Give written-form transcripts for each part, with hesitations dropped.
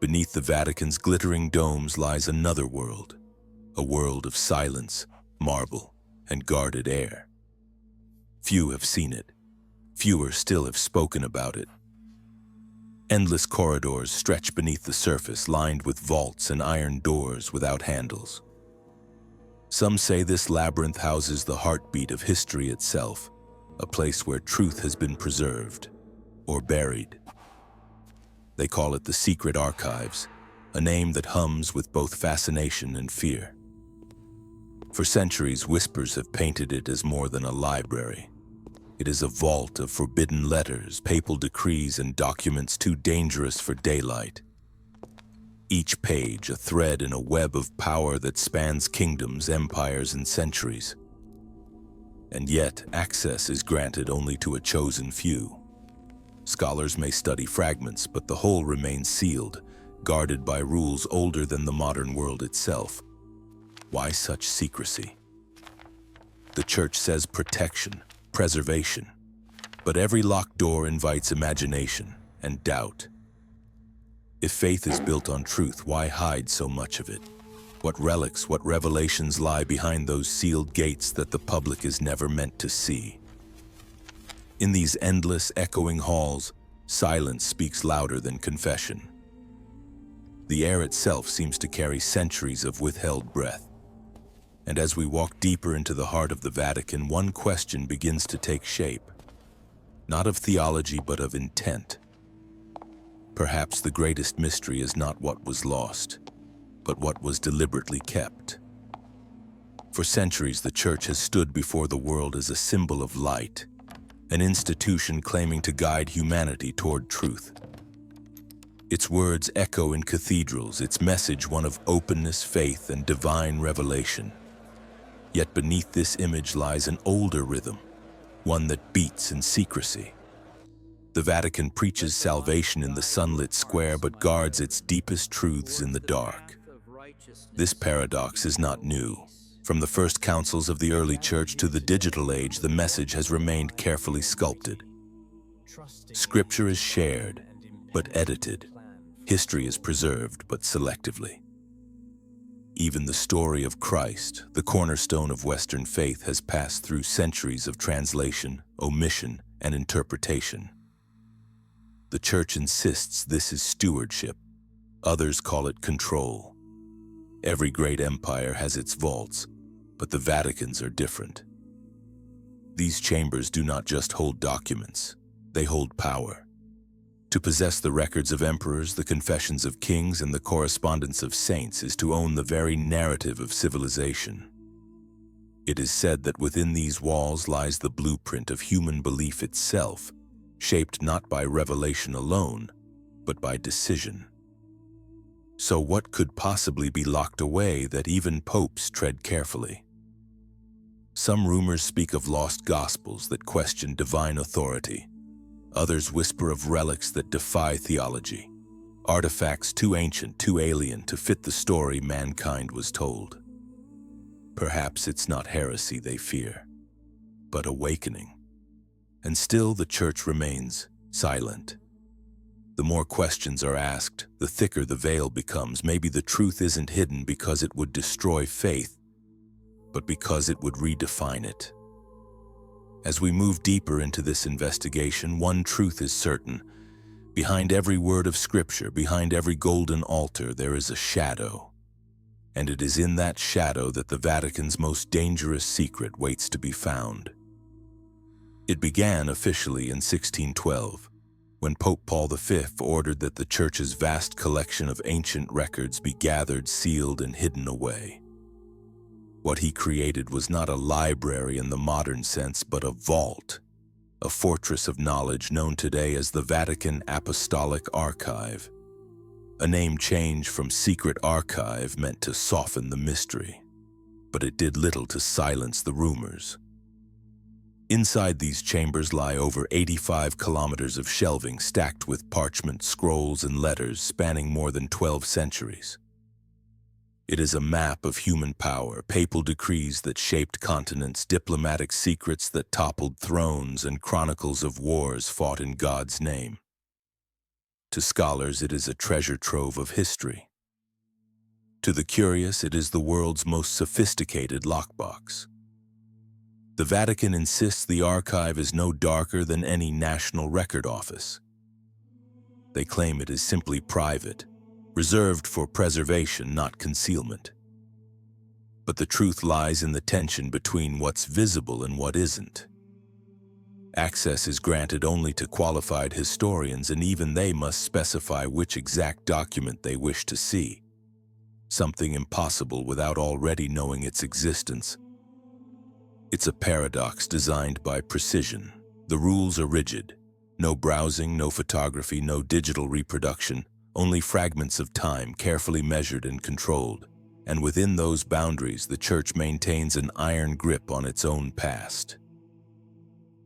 beneath the Vatican's glittering domes lies another world, a world of silence, marble, and guarded air. Few have seen it. Fewer still have spoken about it. Endless corridors stretch beneath the surface, lined with vaults and iron doors without handles. Some say this labyrinth houses the heartbeat of history itself, a place where truth has been preserved or buried. They call it the Secret Archives, a name that hums with both fascination and fear. For centuries, whispers have painted it as more than a library. It is a vault of forbidden letters, papal decrees, and documents too dangerous for daylight. Each page a thread in a web of power that spans kingdoms, empires, and centuries. And yet, access is granted only to a chosen few. Scholars may study fragments, but the whole remains sealed, guarded by rules older than the modern world itself. Why such secrecy? The Church says protection, preservation, but every locked door invites imagination and doubt. If faith is built on truth, why hide so much of it? What relics, what revelations lie behind those sealed gates that the public is never meant to see? In these endless, echoing halls, silence speaks louder than confession. The air itself seems to carry centuries of withheld breath. And as we walk deeper into the heart of the Vatican, one question begins to take shape. Not of theology, but of intent. Perhaps the greatest mystery is not what was lost, but what was deliberately kept. For centuries, the Church has stood before the world as a symbol of light, an institution claiming to guide humanity toward truth. Its words echo in cathedrals, its message one of openness, faith, and divine revelation. Yet beneath this image lies an older rhythm, one that beats in secrecy. The Vatican preaches salvation in the sunlit square, but guards its deepest truths in the dark. This paradox is not new. From the first councils of the early Church to the digital age, the message has remained carefully sculpted. Scripture is shared, but edited. History is preserved, but selectively. Even the story of Christ, the cornerstone of Western faith, has passed through centuries of translation, omission, and interpretation. The Church insists this is stewardship. Others call it control. Every great empire has its vaults, but the Vatican's are different. These chambers do not just hold documents, they hold power. To possess the records of emperors, the confessions of kings, and the correspondence of saints is to own the very narrative of civilization. It is said that within these walls lies the blueprint of human belief itself, shaped not by revelation alone, but by decision. So what could possibly be locked away that even popes tread carefully? Some rumors speak of lost gospels that question divine authority. Others whisper of relics that defy theology, artifacts too ancient, too alien to fit the story mankind was told. Perhaps it's not heresy they fear, but awakening. And still the Church remains silent. The more questions are asked, the thicker the veil becomes. Maybe the truth isn't hidden because it would destroy faith, but because it would redefine it. As we move deeper into this investigation, one truth is certain. Behind every word of Scripture, behind every golden altar, there is a shadow. And it is in that shadow that the Vatican's most dangerous secret waits to be found. It began officially in 1612, when Pope Paul V ordered that the Church's vast collection of ancient records be gathered, sealed, and hidden away. What he created was not a library in the modern sense, but a vault, a fortress of knowledge known today as the Vatican Apostolic Archive. A name change from secret archive meant to soften the mystery, but it did little to silence the rumors. Inside these chambers lie over 85 kilometers of shelving stacked with parchment, scrolls, and letters spanning more than 12 centuries. It is a map of human power, papal decrees that shaped continents, diplomatic secrets that toppled thrones, and chronicles of wars fought in God's name. To scholars, it is a treasure trove of history. To the curious, it is the world's most sophisticated lockbox. The Vatican insists the archive is no darker than any national record office. They claim it is simply private, reserved for preservation, not concealment. But the truth lies in the tension between what's visible and what isn't. Access is granted only to qualified historians, and even they must specify which exact document they wish to see. Something impossible without already knowing its existence. It's a paradox designed by precision. The rules are rigid. No browsing, no photography, no digital reproduction, only fragments of time carefully measured and controlled. And within those boundaries, the Church maintains an iron grip on its own past.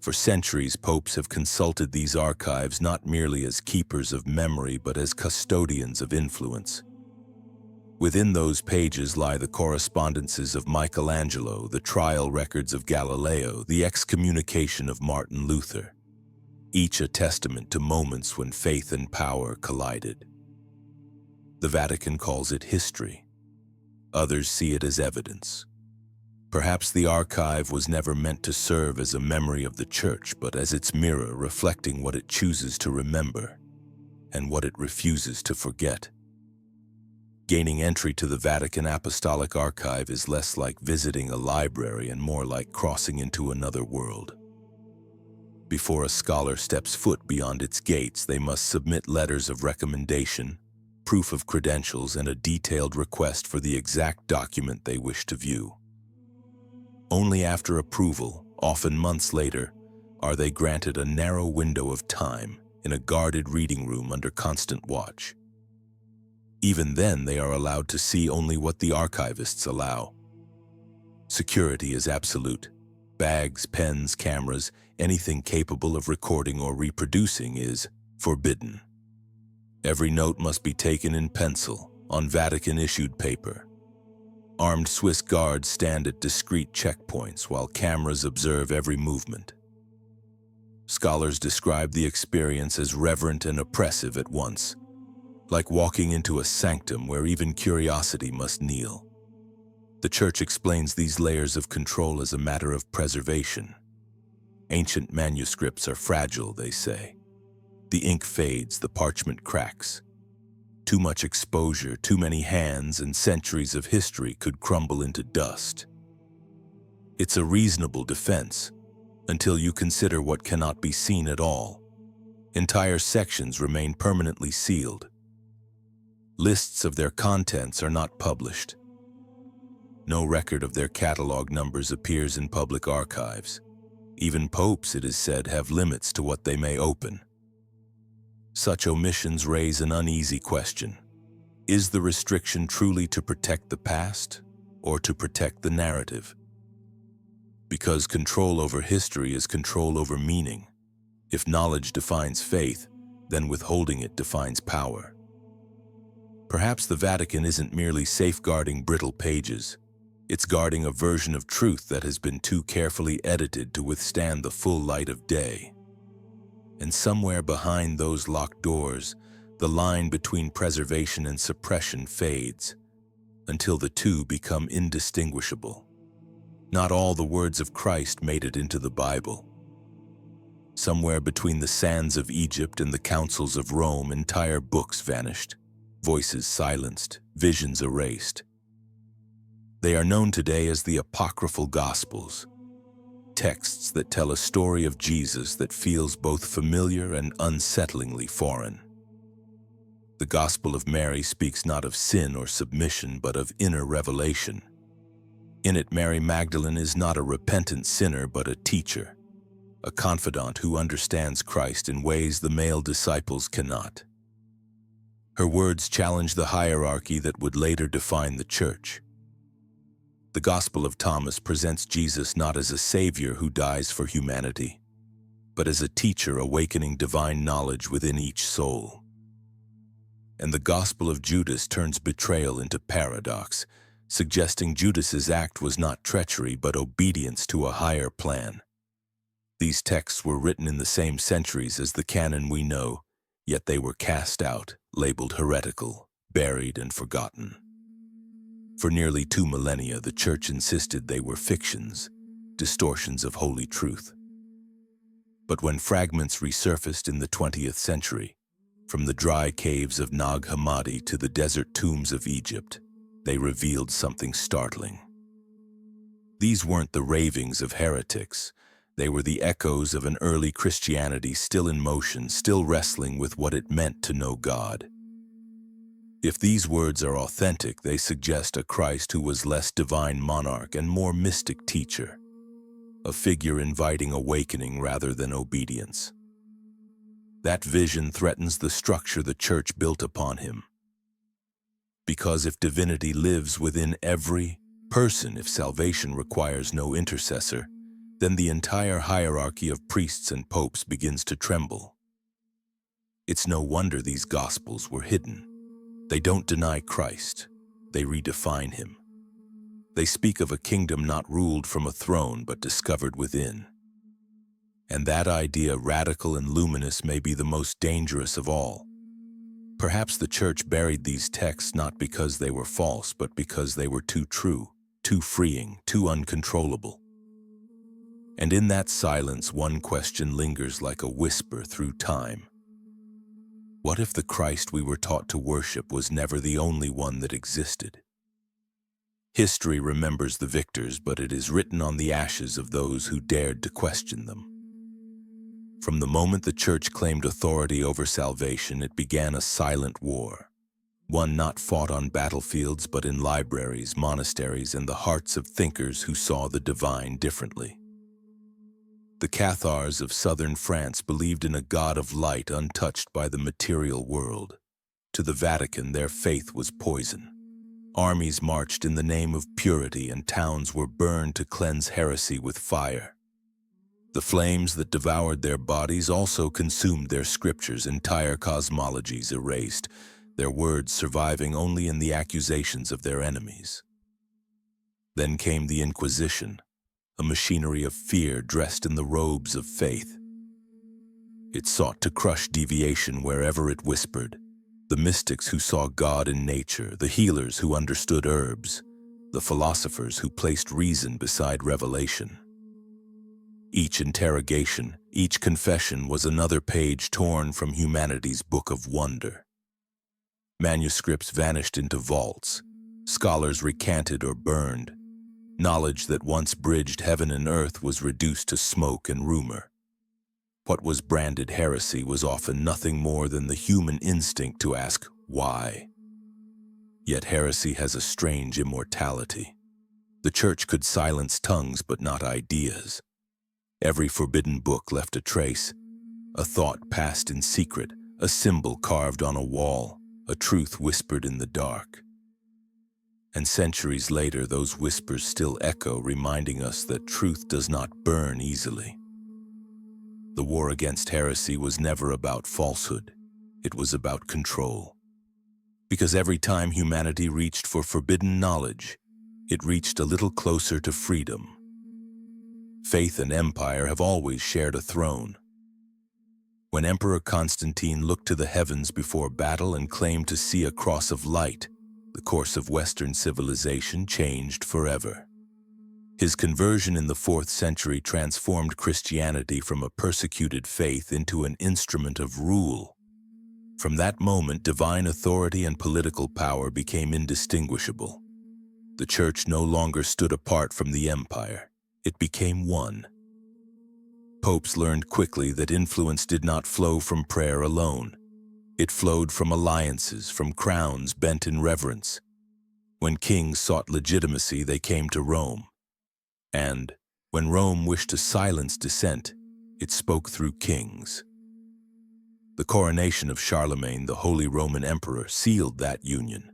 For centuries, popes have consulted these archives not merely as keepers of memory, but as custodians of influence. Within those pages lie the correspondences of Michelangelo, the trial records of Galileo, the excommunication of Martin Luther, each a testament to moments when faith and power collided. The Vatican calls it history. Others see it as evidence. Perhaps the archive was never meant to serve as a memory of the Church, but as its mirror reflecting what it chooses to remember and what it refuses to forget. Gaining entry to the Vatican Apostolic Archive is less like visiting a library and more like crossing into another world. Before a scholar steps foot beyond its gates, they must submit letters of recommendation, proof of credentials, and a detailed request for the exact document they wish to view. Only after approval, often months later, are they granted a narrow window of time in a guarded reading room under constant watch. Even then, they are allowed to see only what the archivists allow. Security is absolute. Bags, pens, cameras, anything capable of recording or reproducing is forbidden. Every note must be taken in pencil, on Vatican-issued paper. Armed Swiss guards stand at discreet checkpoints while cameras observe every movement. Scholars describe the experience as reverent and oppressive at once, like walking into a sanctum where even curiosity must kneel. The Church explains these layers of control as a matter of preservation. Ancient manuscripts are fragile, they say. The ink fades, the parchment cracks. Too much exposure, too many hands, and centuries of history could crumble into dust. It's a reasonable defense, until you consider what cannot be seen at all. Entire sections remain permanently sealed. Lists of their contents are not published. No record of their catalog numbers appears in public archives. Even popes, it is said, have limits to what they may open. Such omissions raise an uneasy question. Is the restriction truly to protect the past, or to protect the narrative? Because control over history is control over meaning. If knowledge defines faith, then withholding it defines power. Perhaps the Vatican isn't merely safeguarding brittle pages. It's guarding a version of truth that has been too carefully edited to withstand the full light of day. And somewhere behind those locked doors, the line between preservation and suppression fades, until the two become indistinguishable. Not all the words of Christ made it into the Bible. Somewhere between the sands of Egypt and the councils of Rome, entire books vanished, voices silenced, visions erased. They are known today as the Apocryphal Gospels, texts that tell a story of Jesus that feels both familiar and unsettlingly foreign. The Gospel of Mary speaks not of sin or submission, but of inner revelation. In it, Mary Magdalene is not a repentant sinner, but a teacher, a confidant who understands Christ in ways the male disciples cannot. Her words challenge the hierarchy that would later define the Church. The Gospel of Thomas presents Jesus not as a savior who dies for humanity, but as a teacher awakening divine knowledge within each soul. And the Gospel of Judas turns betrayal into paradox, suggesting Judas's act was not treachery but obedience to a higher plan. These texts were written in the same centuries as the canon we know, Yet they were cast out, labeled heretical, buried and forgotten. For nearly 2 millennia, the Church insisted they were fictions, distortions of holy truth. But when fragments resurfaced in the 20th century, from the dry caves of Nag Hammadi to the desert tombs of Egypt, they revealed something startling. These weren't the ravings of heretics. They were the echoes of an early Christianity still in motion, still wrestling with what it meant to know God. If these words are authentic, they suggest a Christ who was less divine monarch and more mystic teacher, a figure inviting awakening rather than obedience. That vision threatens the structure the Church built upon him. Because if divinity lives within every person, if salvation requires no intercessor, then the entire hierarchy of priests and popes begins to tremble. It's no wonder these Gospels were hidden. They don't deny Christ, they redefine him. They speak of a kingdom not ruled from a throne but discovered within. And that idea, radical and luminous, may be the most dangerous of all. Perhaps the Church buried these texts not because they were false, but because they were too true, too freeing, too uncontrollable. And in that silence, one question lingers like a whisper through time. What if the Christ we were taught to worship was never the only one that existed? History remembers the victors, but it is written on the ashes of those who dared to question them. From the moment the Church claimed authority over salvation, it began a silent war, one not fought on battlefields but in libraries, monasteries, and the hearts of thinkers who saw the divine differently. The Cathars of southern France believed in a God of light untouched by the material world. To the Vatican, their faith was poison. Armies marched in the name of purity, and towns were burned to cleanse heresy with fire. The flames that devoured their bodies also consumed their scriptures, entire cosmologies erased, their words surviving only in the accusations of their enemies. Then came the Inquisition, a machinery of fear dressed in the robes of faith. It sought to crush deviation wherever it whispered. The mystics who saw God in nature, the healers who understood herbs, the philosophers who placed reason beside revelation. Each interrogation, each confession was another page torn from humanity's book of wonder. Manuscripts vanished into vaults, scholars recanted or burned. Knowledge that once bridged heaven and earth was reduced to smoke and rumor. What was branded heresy was often nothing more than the human instinct to ask, why? Yet heresy has a strange immortality. The Church could silence tongues but not ideas. Every forbidden book left a trace, a thought passed in secret, a symbol carved on a wall, a truth whispered in the dark. And centuries later, those whispers still echo, reminding us that truth does not burn easily. The war against heresy was never about falsehood. It was about control. Because every time humanity reached for forbidden knowledge, it reached a little closer to freedom. Faith and empire have always shared a throne. When Emperor Constantine looked to the heavens before battle and claimed to see a cross of light, the course of Western civilization changed forever. His conversion in the 4th century transformed Christianity from a persecuted faith into an instrument of rule. From that moment, divine authority and political power became indistinguishable. The Church no longer stood apart from the empire. It became one. Popes learned quickly that influence did not flow from prayer alone. It flowed from alliances, from crowns bent in reverence. When kings sought legitimacy, they came to Rome. And when Rome wished to silence dissent, it spoke through kings. The coronation of Charlemagne, the Holy Roman Emperor, sealed that union.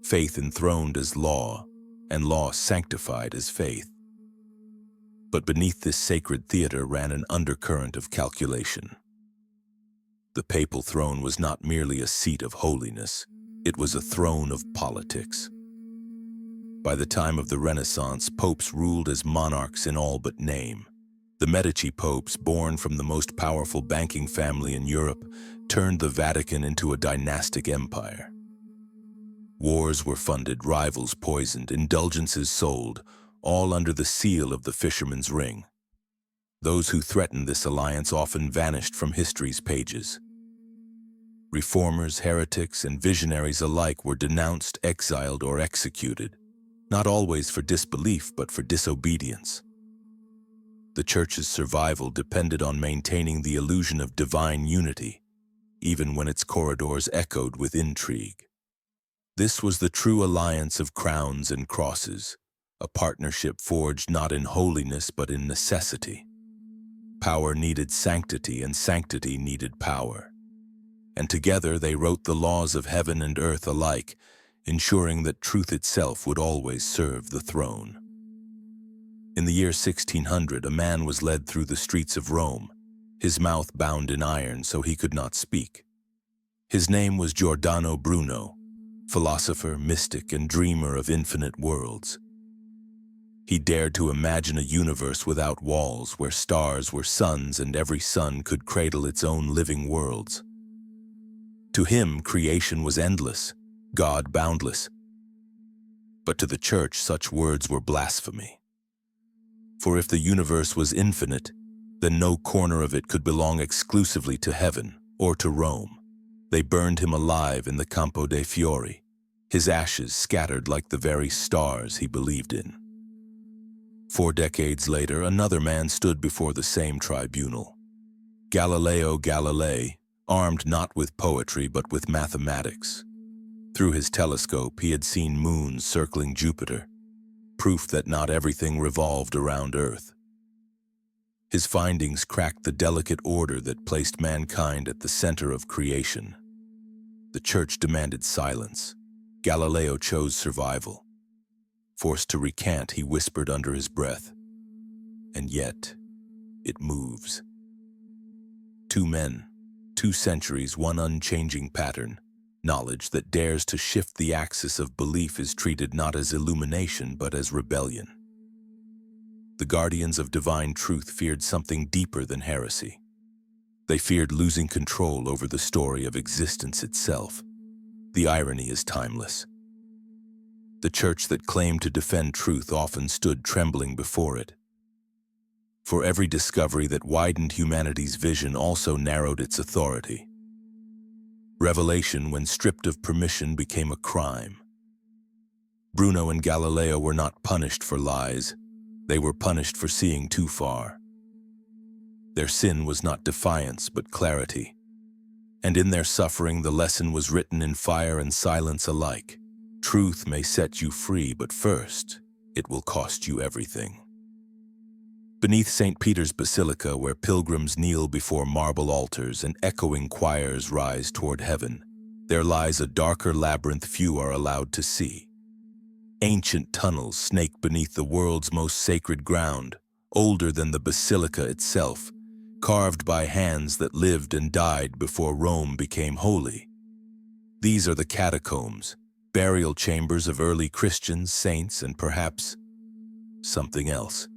Faith enthroned as law, and law sanctified as faith. But beneath this sacred theater ran an undercurrent of calculation. The papal throne was not merely a seat of holiness, it was a throne of politics. By the time of the Renaissance, popes ruled as monarchs in all but name. The Medici popes, born from the most powerful banking family in Europe, turned the Vatican into a dynastic empire. Wars were funded, rivals poisoned, indulgences sold, all under the seal of the fisherman's ring. Those who threatened this alliance often vanished from history's pages. Reformers, heretics, and visionaries alike were denounced, exiled, or executed, not always for disbelief but for disobedience. The Church's survival depended on maintaining the illusion of divine unity, even when its corridors echoed with intrigue. This was the true alliance of crowns and crosses, a partnership forged not in holiness but in necessity. Power needed sanctity, and sanctity needed power. And together they wrote the laws of heaven and earth alike, ensuring that truth itself would always serve the throne. In the year 1600, a man was led through the streets of Rome, his mouth bound in iron so he could not speak. His name was Giordano Bruno, philosopher, mystic, and dreamer of infinite worlds. He dared to imagine a universe without walls, where stars were suns and every sun could cradle its own living worlds. To him, creation was endless, God boundless. But to the Church, such words were blasphemy. For if the universe was infinite, then no corner of it could belong exclusively to heaven or to Rome. They burned him alive in the Campo dei Fiori, his ashes scattered like the very stars he believed in. 4 decades later, another man stood before the same tribunal. Galileo Galilei, armed not with poetry but with mathematics. Through his telescope, he had seen moons circling Jupiter, proof that not everything revolved around Earth. His findings cracked the delicate order that placed mankind at the center of creation. The Church demanded silence. Galileo chose survival. Forced to recant, he whispered under his breath, "And yet, it moves." 2 men, 2 centuries, one unchanging pattern. Knowledge that dares to shift the axis of belief is treated not as illumination but as rebellion. The guardians of divine truth feared something deeper than heresy. They feared losing control over the story of existence itself. The irony is timeless. The Church that claimed to defend truth often stood trembling before it. For every discovery that widened humanity's vision also narrowed its authority. Revelation, when stripped of permission, became a crime. Bruno and Galileo were not punished for lies. They were punished for seeing too far. Their sin was not defiance, but clarity. And in their suffering, the lesson was written in fire and silence alike. Truth may set you free, but first, it will cost you everything. Beneath St. Peter's Basilica, where pilgrims kneel before marble altars and echoing choirs rise toward heaven, there lies a darker labyrinth few are allowed to see. Ancient tunnels snake beneath the world's most sacred ground, older than the basilica itself, carved by hands that lived and died before Rome became holy. These are the catacombs, burial chambers of early Christians, saints, and perhaps something else.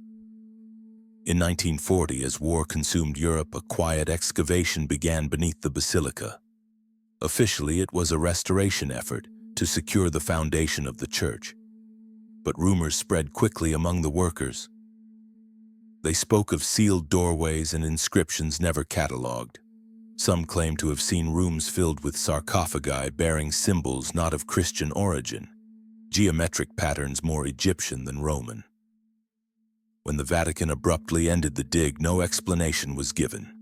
In 1940, as war consumed Europe, a quiet excavation began beneath the basilica. Officially, it was a restoration effort to secure the foundation of the church. But rumors spread quickly among the workers. They spoke of sealed doorways and inscriptions never catalogued. Some claimed to have seen rooms filled with sarcophagi bearing symbols not of Christian origin, geometric patterns more Egyptian than Roman. When the Vatican abruptly ended the dig, no explanation was given.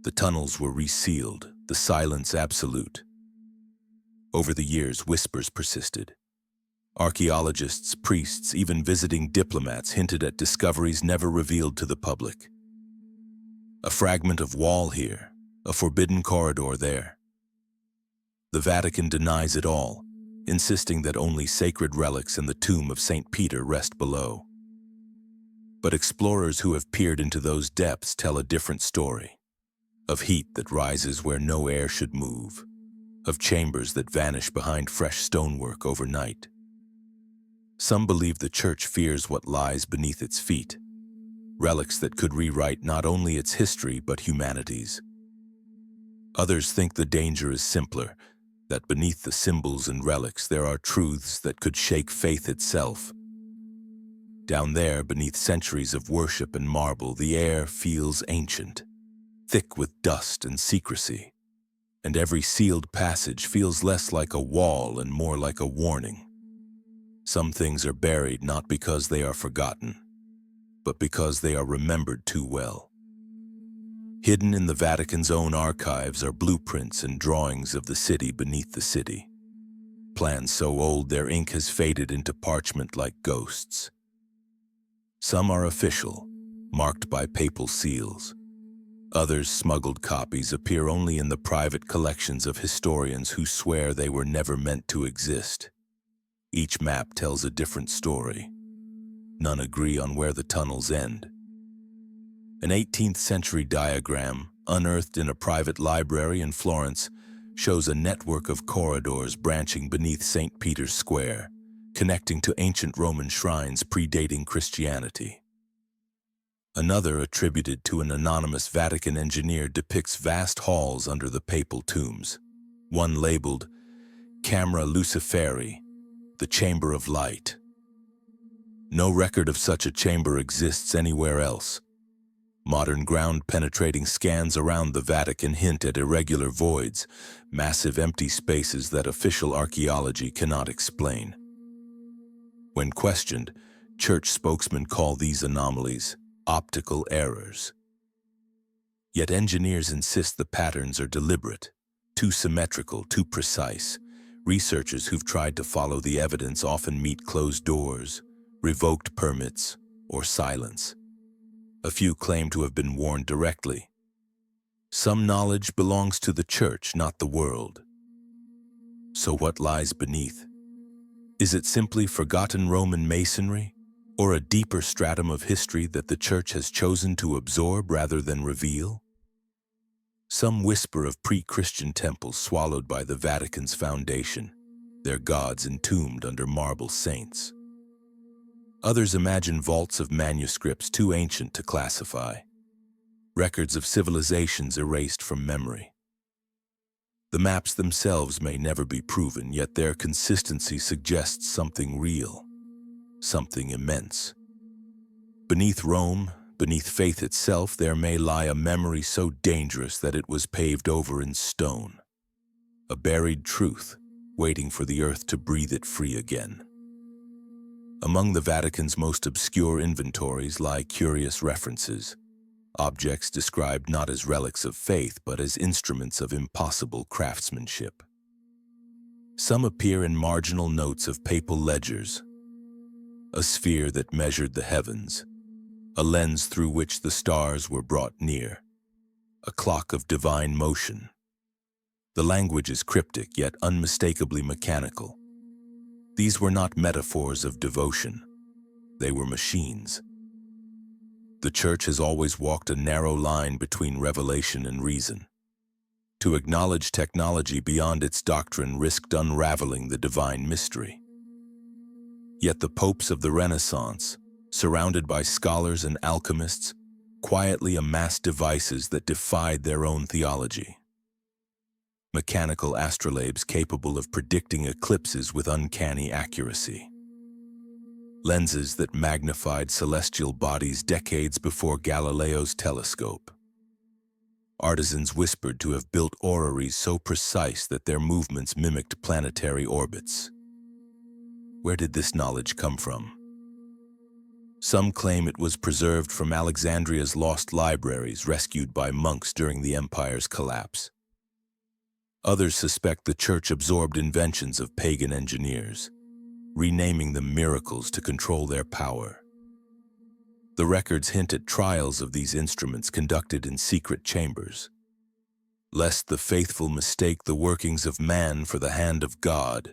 The tunnels were resealed, the silence absolute. Over the years, whispers persisted. Archaeologists, priests, even visiting diplomats hinted at discoveries never revealed to the public. A fragment of wall here, a forbidden corridor there. The Vatican denies it all, insisting that only sacred relics and the tomb of St. Peter rest below. But explorers who have peered into those depths tell a different story, of heat that rises where no air should move, of chambers that vanish behind fresh stonework overnight. Some believe the Church fears what lies beneath its feet, relics that could rewrite not only its history but humanity's. Others think the danger is simpler, that beneath the symbols and relics there are truths that could shake faith itself. Down there, beneath centuries of worship and marble, the air feels ancient, thick with dust and secrecy, and every sealed passage feels less like a wall and more like a warning. Some things are buried not because they are forgotten, but because they are remembered too well. Hidden in the Vatican's own archives are blueprints and drawings of the city beneath the city. Plans so old their ink has faded into parchment like ghosts. Some are official, marked by papal seals. Others, smuggled copies, appear only in the private collections of historians who swear they were never meant to exist. Each map tells a different story. None agree on where the tunnels end. An 18th century diagram, unearthed in a private library in Florence, shows a network of corridors branching beneath St. Peter's Square, connecting to ancient Roman shrines predating Christianity. Another, attributed to an anonymous Vatican engineer, depicts vast halls under the papal tombs, one labeled Camera Luciferi, the Chamber of Light. No record of such a chamber exists anywhere else. Modern ground-penetrating scans around the Vatican hint at irregular voids, massive empty spaces that official archaeology cannot explain. When questioned, church spokesmen call these anomalies optical errors. Yet engineers insist the patterns are deliberate, too symmetrical, too precise. Researchers who've tried to follow the evidence often meet closed doors, revoked permits, or silence. A few claim to have been warned directly. Some knowledge belongs to the church, not the world. So what lies beneath? Is it simply forgotten Roman masonry, or a deeper stratum of history that the church has chosen to absorb rather than reveal? Some whisper of pre-Christian temples swallowed by the Vatican's foundation, their gods entombed under marble saints. Others imagine vaults of manuscripts too ancient to classify, records of civilizations erased from memory. The maps themselves may never be proven, yet their consistency suggests something real, something immense. Beneath Rome, beneath faith itself, there may lie a memory so dangerous that it was paved over in stone. A buried truth, waiting for the earth to breathe it free again. Among the Vatican's most obscure inventories lie curious references, objects described not as relics of faith but as instruments of impossible craftsmanship. Some appear in marginal notes of papal ledgers, a sphere that measured the heavens, a lens through which the stars were brought near, a clock of divine motion. The language is cryptic yet unmistakably mechanical. These were not metaphors of devotion. They were machines. The Church has always walked a narrow line between revelation and reason. To acknowledge technology beyond its doctrine risked unraveling the divine mystery. Yet the popes of the Renaissance, surrounded by scholars and alchemists, quietly amassed devices that defied their own theology. Mechanical astrolabes capable of predicting eclipses with uncanny accuracy. Lenses that magnified celestial bodies decades before Galileo's telescope. Artisans whispered to have built orreries so precise that their movements mimicked planetary orbits. Where did this knowledge come from? Some claim it was preserved from Alexandria's lost libraries rescued by monks during the empire's collapse. Others suspect the Church absorbed inventions of pagan engineers, renaming them miracles to control their power. The records hint at trials of these instruments conducted in secret chambers, lest the faithful mistake the workings of man for the hand of God.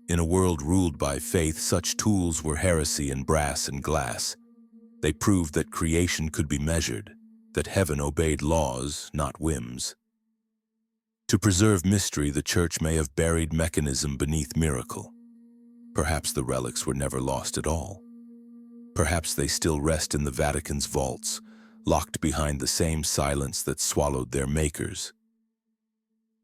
In a world ruled by faith, such tools were heresy in brass and glass. They proved that creation could be measured, that heaven obeyed laws, not whims. To preserve mystery, the Church may have buried mechanism beneath miracle. Perhaps the relics were never lost at all. Perhaps they still rest in the Vatican's vaults, locked behind the same silence that swallowed their makers.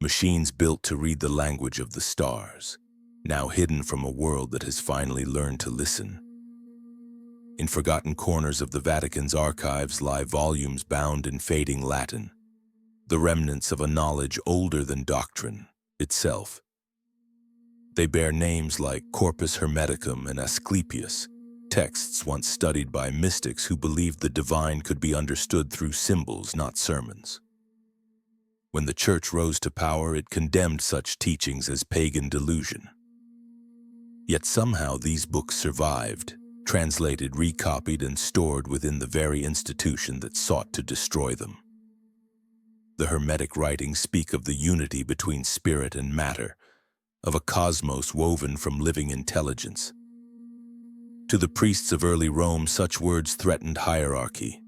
machines built to read the language of the stars, now hidden from a world that has finally learned to listen. In forgotten corners of the Vatican's archives lie volumes bound in fading Latin, the remnants of a knowledge older than doctrine itself. They bear names like Corpus Hermeticum and Asclepius, texts once studied by mystics who believed the divine could be understood through symbols, not sermons. When the Church rose to power, it condemned such teachings as pagan delusion. Yet somehow these books survived, translated, recopied, and stored within the very institution that sought to destroy them. The Hermetic writings speak of the unity between spirit and matter, of a cosmos woven from living intelligence. To the priests of early Rome, such words threatened hierarchy.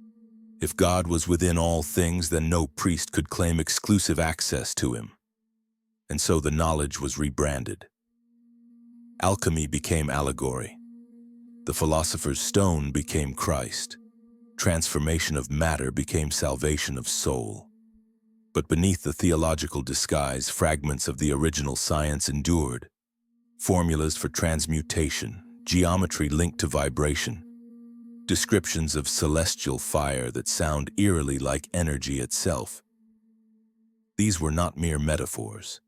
If God was within all things, then no priest could claim exclusive access to him. And so the knowledge was rebranded. Alchemy became allegory. The philosopher's stone became Christ. Transformation of matter became salvation of soul. But beneath the theological disguise, fragments of the original science endured. Formulas for transmutation, geometry linked to vibration, descriptions of celestial fire that sound eerily like energy itself. These were not mere metaphors.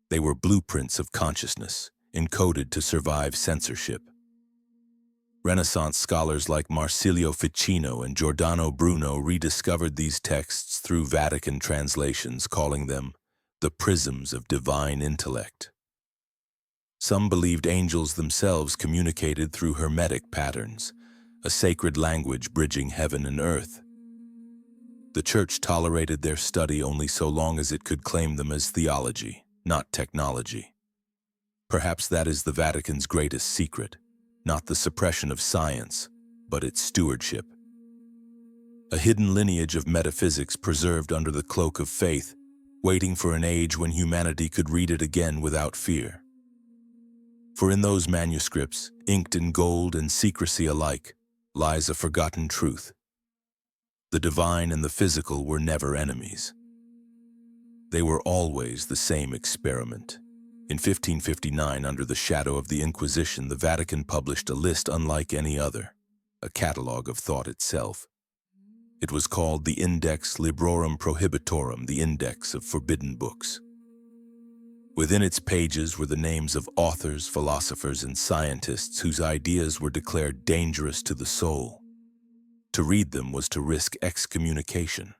They were blueprints of consciousness, encoded to survive censorship. Renaissance scholars like Marsilio Ficino and Giordano Bruno rediscovered these texts through Vatican translations, calling them the prisms of divine intellect. Some believed angels themselves communicated through Hermetic patterns, a sacred language bridging heaven and earth. The Church tolerated their study only so long as it could claim them as theology, not technology. Perhaps that is the Vatican's greatest secret, not the suppression of science, but its stewardship. A hidden lineage of metaphysics preserved under the cloak of faith, waiting for an age when humanity could read it again without fear. For in those manuscripts, inked in gold and secrecy alike, lies a forgotten truth. The divine and the physical were never enemies. They were always the same experiment. In 1559, under the shadow of the Inquisition, the Vatican published a list unlike any other, a catalogue of thought itself. It was called the Index Librorum Prohibitorum, the Index of Forbidden Books. Within its pages were the names of authors, philosophers, and scientists whose ideas were declared dangerous to the soul. To read them was to risk excommunication.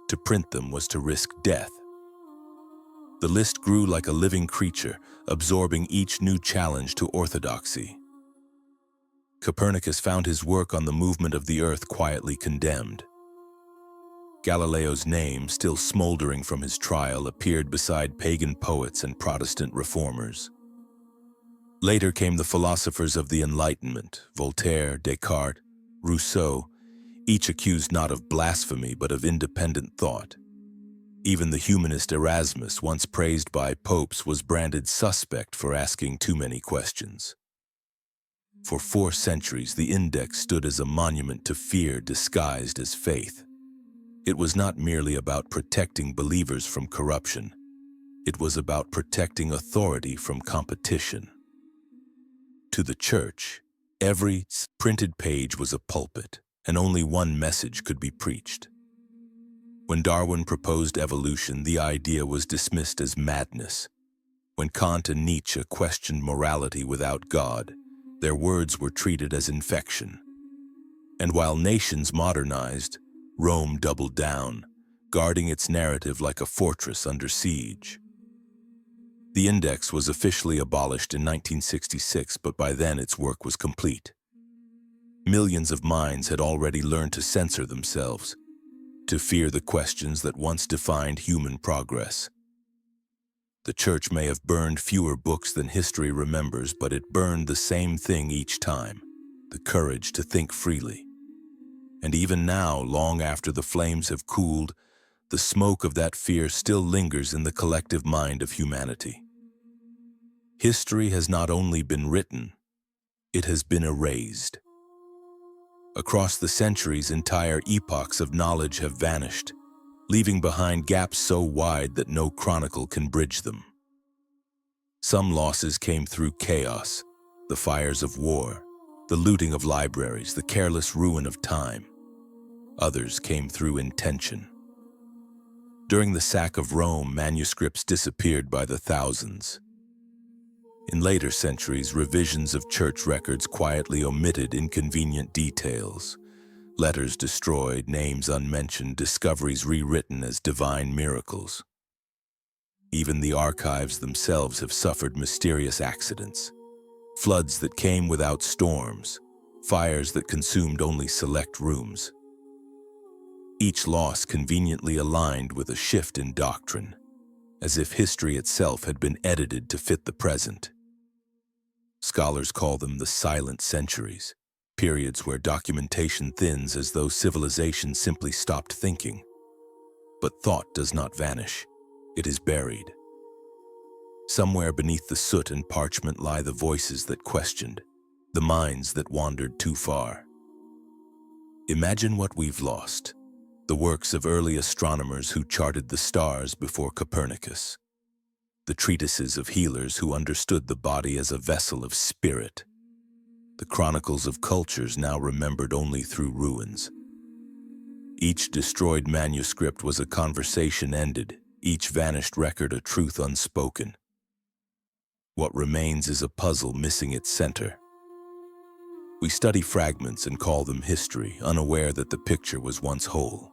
To print them was to risk death. The list grew like a living creature, absorbing each new challenge to orthodoxy. Copernicus found his work on the movement of the earth quietly condemned. Galileo's name, still smoldering from his trial, appeared beside pagan poets and Protestant reformers. Later came the philosophers of the Enlightenment, Voltaire, Descartes, Rousseau, each accused not of blasphemy but of independent thought. Even the humanist Erasmus, once praised by popes, was branded suspect for asking too many questions. For 4 centuries, the Index stood as a monument to fear disguised as faith. It was not merely about protecting believers from corruption. It was about protecting authority from competition. To the Church, every printed page was a pulpit, and only one message could be preached. When Darwin proposed evolution, the idea was dismissed as madness. When Kant and Nietzsche questioned morality without God, their words were treated as infection. And while nations modernized, Rome doubled down, guarding its narrative like a fortress under siege. The Index was officially abolished in 1966, but by then its work was complete. Millions of minds had already learned to censor themselves, to fear the questions that once defined human progress. The Church may have burned fewer books than history remembers, but it burned the same thing each time: the courage to think freely. And even now, long after the flames have cooled, the smoke of that fear still lingers in the collective mind of humanity. History has not only been written, it has been erased. Across the centuries, entire epochs of knowledge have vanished, leaving behind gaps so wide that no chronicle can bridge them. Some losses came through chaos, the fires of war, the looting of libraries, the careless ruin of time. Others came through intention. During the sack of Rome, manuscripts disappeared by the thousands. In later centuries, revisions of church records quietly omitted inconvenient details. Letters destroyed, names unmentioned, discoveries rewritten as divine miracles. Even the archives themselves have suffered mysterious accidents. Floods that came without storms, fires that consumed only select rooms. Each loss conveniently aligned with a shift in doctrine, as if history itself had been edited to fit the present. Scholars call them the silent centuries, periods where documentation thins as though civilization simply stopped thinking. But thought does not vanish, it is buried. Somewhere beneath the soot and parchment lie the voices that questioned, the minds that wandered too far. Imagine what we've lost. The works of early astronomers who charted the stars before Copernicus. The treatises of healers who understood the body as a vessel of spirit. The chronicles of cultures now remembered only through ruins. Each destroyed manuscript was a conversation ended, each vanished record a truth unspoken. What remains is a puzzle missing its center. We study fragments and call them history, unaware that the picture was once whole.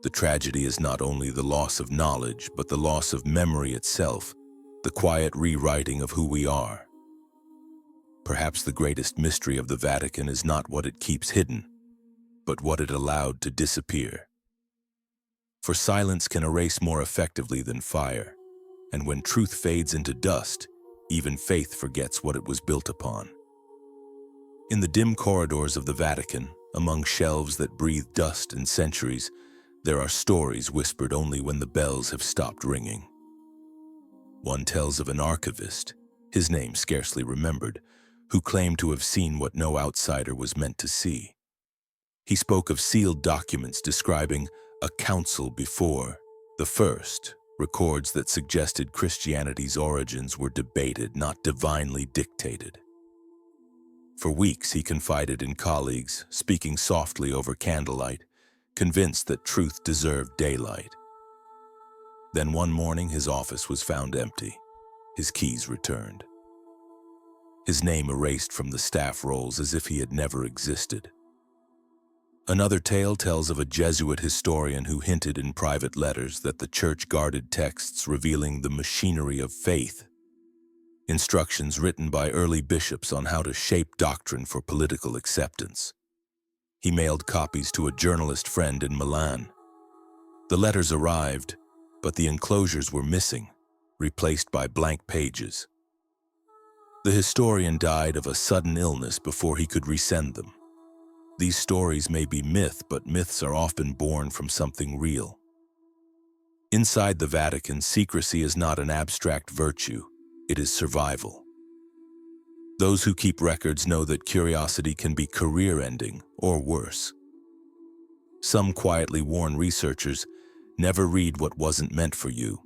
The tragedy is not only the loss of knowledge, but the loss of memory itself, the quiet rewriting of who we are. Perhaps the greatest mystery of the Vatican is not what it keeps hidden, but what it allowed to disappear. For silence can erase more effectively than fire, and when truth fades into dust, even faith forgets what it was built upon. In the dim corridors of the Vatican, among shelves that breathe dust and centuries, there are stories whispered only when the bells have stopped ringing. One tells of an archivist, his name scarcely remembered, who claimed to have seen what no outsider was meant to see. He spoke of sealed documents describing a council before. The first records that suggested Christianity's origins were debated, not divinely dictated. For weeks he confided in colleagues, speaking softly over candlelight, convinced that truth deserved daylight. Then one morning his office was found empty, his keys returned. His name erased from the staff rolls as if he had never existed. Another tale tells of a Jesuit historian who hinted in private letters that the church guarded texts revealing the machinery of faith, instructions written by early bishops on how to shape doctrine for political acceptance. He mailed copies to a journalist friend in Milan. The letters arrived, but the enclosures were missing, replaced by blank pages. The historian died of a sudden illness before he could resend them. These stories may be myth, but myths are often born from something real. Inside the Vatican, secrecy is not an abstract virtue, it is survival. Those who keep records know that curiosity can be career-ending or worse. Some quietly warn researchers, never read what wasn't meant for you.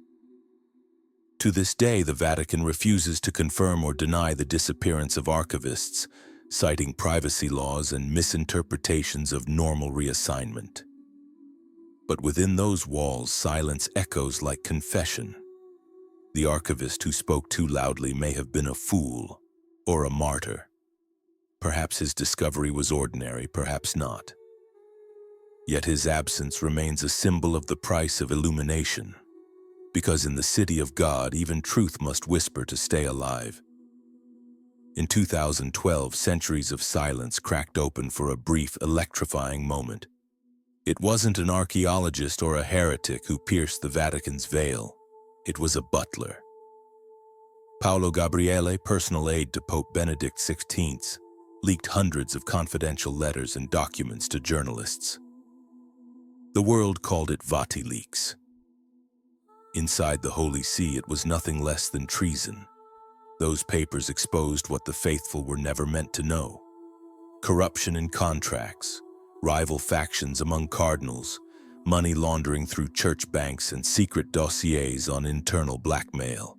To this day, the Vatican refuses to confirm or deny the disappearance of archivists, citing privacy laws and misinterpretations of normal reassignment. But within those walls, silence echoes like confession. The archivist who spoke too loudly may have been a fool or a martyr. Perhaps his discovery was ordinary, perhaps not. Yet his absence remains a symbol of the price of illumination, because in the city of God, even truth must whisper to stay alive. In 2012, centuries of silence cracked open for a brief, electrifying moment. It wasn't an archaeologist or a heretic who pierced the Vatican's veil. It was a butler. Paolo Gabriele, personal aide to Pope Benedict XVI, leaked hundreds of confidential letters and documents to journalists. The world called it VatiLeaks. Inside the Holy See, it was nothing less than treason. Those papers exposed what the faithful were never meant to know. Corruption in contracts, rival factions among cardinals, money laundering through church banks, and secret dossiers on internal blackmail.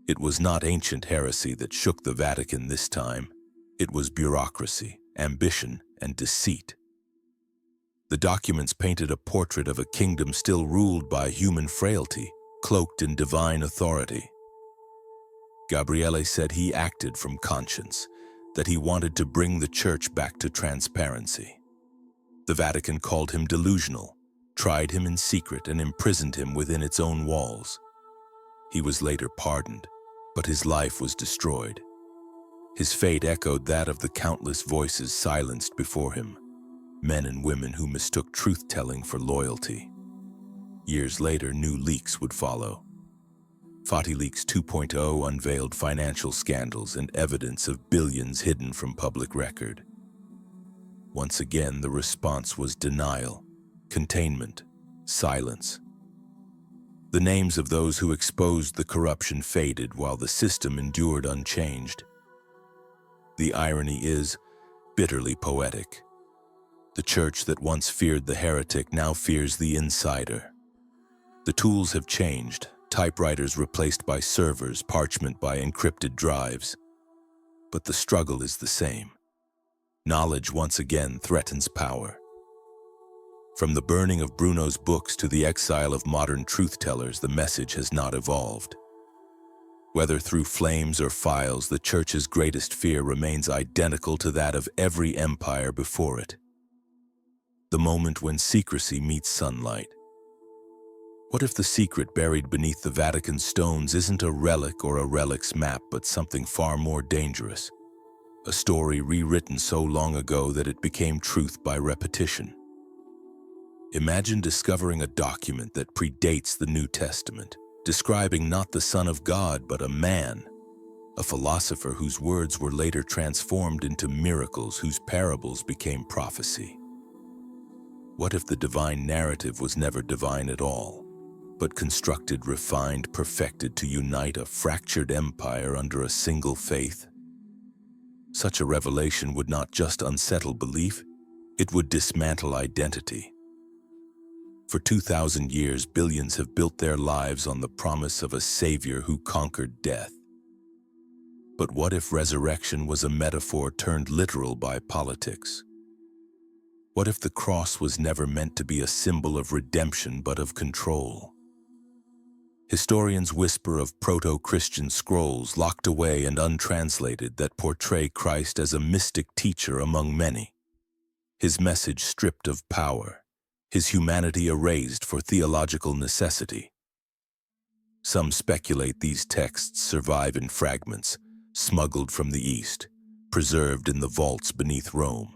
It was not ancient heresy that shook the Vatican this time. It was bureaucracy, ambition, and deceit. The documents painted a portrait of a kingdom still ruled by human frailty, cloaked in divine authority. Gabriele said he acted from conscience, that he wanted to bring the church back to transparency. The Vatican called him delusional, tried him in secret, and imprisoned him within its own walls. He was later pardoned, but his life was destroyed. His fate echoed that of the countless voices silenced before him, men and women who mistook truth-telling for loyalty. Years later, new leaks would follow. Leaks 2.0 unveiled financial scandals and evidence of billions hidden from public record. Once again, the response was denial, containment, silence. The names of those who exposed the corruption faded while the system endured unchanged. The irony is bitterly poetic. The church that once feared the heretic now fears the insider. The tools have changed, typewriters replaced by servers, parchment by encrypted drives. But the struggle is the same. Knowledge once again threatens power. From the burning of Bruno's books to the exile of modern truth-tellers, the message has not evolved. Whether through flames or files, the church's greatest fear remains identical to that of every empire before it. The moment when secrecy meets sunlight. What if the secret buried beneath the Vatican stones isn't a relic or a relic's map, but something far more dangerous? A story rewritten so long ago that it became truth by repetition. Imagine discovering a document that predates the New Testament, describing not the Son of God, but a man, a philosopher whose words were later transformed into miracles, whose parables became prophecy. What if the divine narrative was never divine at all, but constructed, refined, perfected to unite a fractured empire under a single faith? Such a revelation would not just unsettle belief, it would dismantle identity. For 2,000 years, billions have built their lives on the promise of a savior who conquered death. But what if resurrection was a metaphor turned literal by politics? What if the cross was never meant to be a symbol of redemption but of control? Historians whisper of proto-Christian scrolls locked away and untranslated that portray Christ as a mystic teacher among many. His message stripped of power, his humanity erased for theological necessity. Some speculate these texts survive in fragments, smuggled from the East, preserved in the vaults beneath Rome.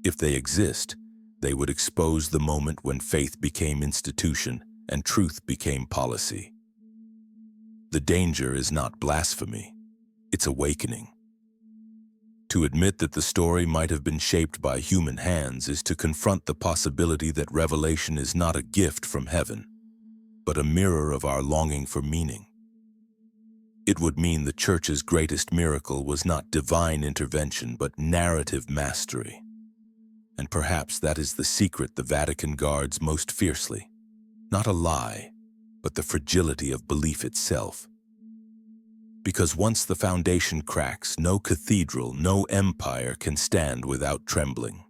If they exist, they would expose the moment when faith became institution and truth became policy. The danger is not blasphemy, it's awakening. To admit that the story might have been shaped by human hands is to confront the possibility that revelation is not a gift from heaven, but a mirror of our longing for meaning. It would mean the Church's greatest miracle was not divine intervention, but narrative mastery. And perhaps that is the secret the Vatican guards most fiercely. Not a lie, but the fragility of belief itself. Because once the foundation cracks, no cathedral, no empire can stand without trembling.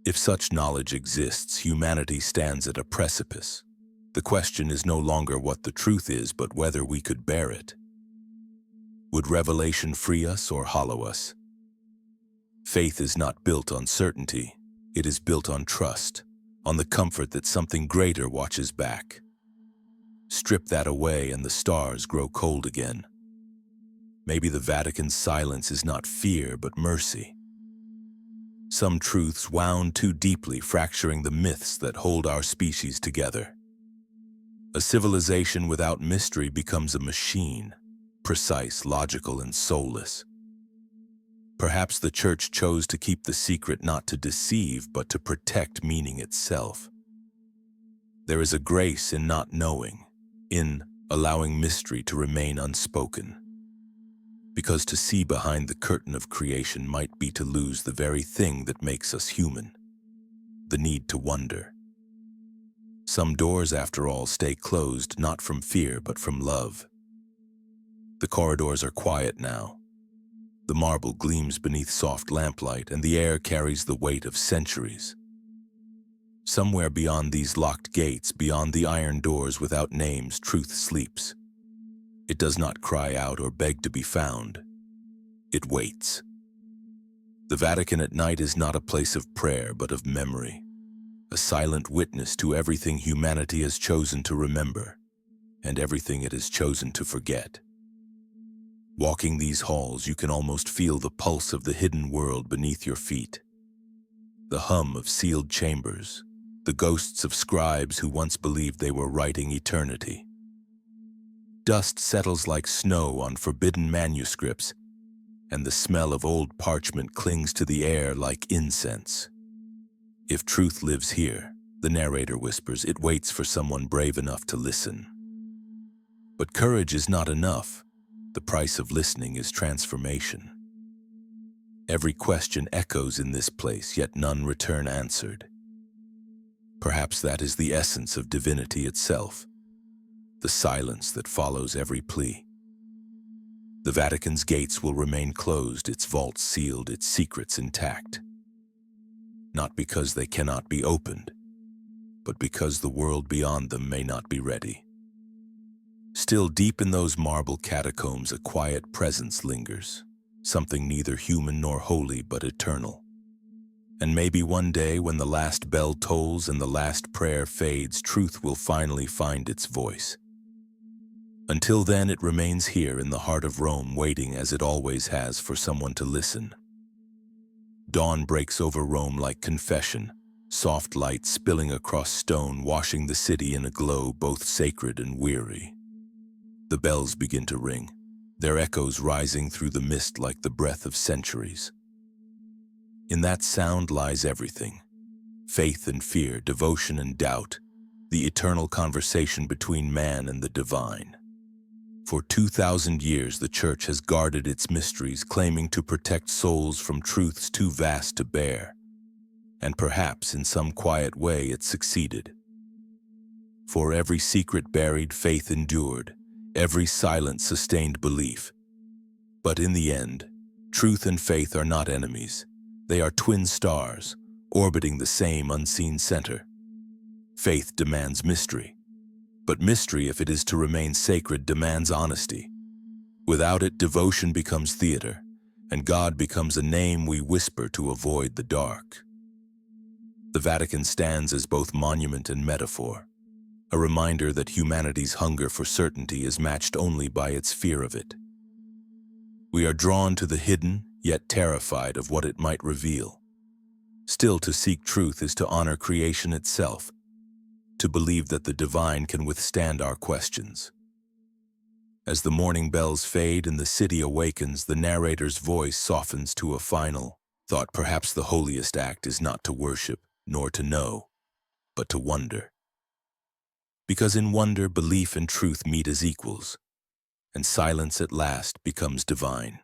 If such knowledge exists, humanity stands at a precipice. The question is no longer what the truth is, but whether we could bear it. Would revelation free us or hollow us? Faith is not built on certainty, it is built on trust, on the comfort that something greater watches back. Strip that away and the stars grow cold again. Maybe the Vatican's silence is not fear, but mercy. Some truths wound too deeply, fracturing the myths that hold our species together. A civilization without mystery becomes a machine, precise, logical, and soulless. Perhaps the Church chose to keep the secret not to deceive, but to protect meaning itself. There is a grace in not knowing, in allowing mystery to remain unspoken. Because to see behind the curtain of creation might be to lose the very thing that makes us human, the need to wonder. Some doors, after all, stay closed not from fear but from love. The corridors are quiet now. The marble gleams beneath soft lamplight, and the air carries the weight of centuries. Somewhere beyond these locked gates, beyond the iron doors without names, truth sleeps. It does not cry out or beg to be found. It waits. The Vatican at night is not a place of prayer, but of memory, a silent witness to everything humanity has chosen to remember, and everything it has chosen to forget. Walking these halls, you can almost feel the pulse of the hidden world beneath your feet. The hum of sealed chambers, the ghosts of scribes who once believed they were writing eternity. Dust settles like snow on forbidden manuscripts, and the smell of old parchment clings to the air like incense. If truth lives here, the narrator whispers, it waits for someone brave enough to listen. But courage is not enough. The price of listening is transformation. Every question echoes in this place, yet none return answered. Perhaps that is the essence of divinity itself, the silence that follows every plea. The Vatican's gates will remain closed, its vaults sealed, its secrets intact. Not because they cannot be opened, but because the world beyond them may not be ready. Still, deep in those marble catacombs, a quiet presence lingers, something neither human nor holy but eternal. And maybe one day, when the last bell tolls and the last prayer fades, truth will finally find its voice. Until then, it remains here in the heart of Rome, waiting as it always has for someone to listen. Dawn breaks over Rome like confession, soft light spilling across stone, washing the city in a glow both sacred and weary. The bells begin to ring, their echoes rising through the mist like the breath of centuries. In that sound lies everything: faith and fear, devotion and doubt, the eternal conversation between man and the divine. For 2,000 years, the Church has guarded its mysteries, claiming to protect souls from truths too vast to bear. And perhaps, in some quiet way, it succeeded. For every secret buried, faith endured, every silence sustained belief. But in the end, truth and faith are not enemies. They are twin stars, orbiting the same unseen center. Faith demands mystery. But mystery, if it is to remain sacred, demands honesty. Without it, devotion becomes theater, and God becomes a name we whisper to avoid the dark. The Vatican stands as both monument and metaphor, a reminder that humanity's hunger for certainty is matched only by its fear of it. We are drawn to the hidden, yet terrified of what it might reveal. Still, to seek truth is to honor creation itself, to believe that the divine can withstand our questions. As the morning bells fade and the city awakens, the narrator's voice softens to a final thought. Perhaps the holiest act is not to worship, nor to know, but to wonder. Because in wonder, belief and truth meet as equals, and silence at last becomes divine.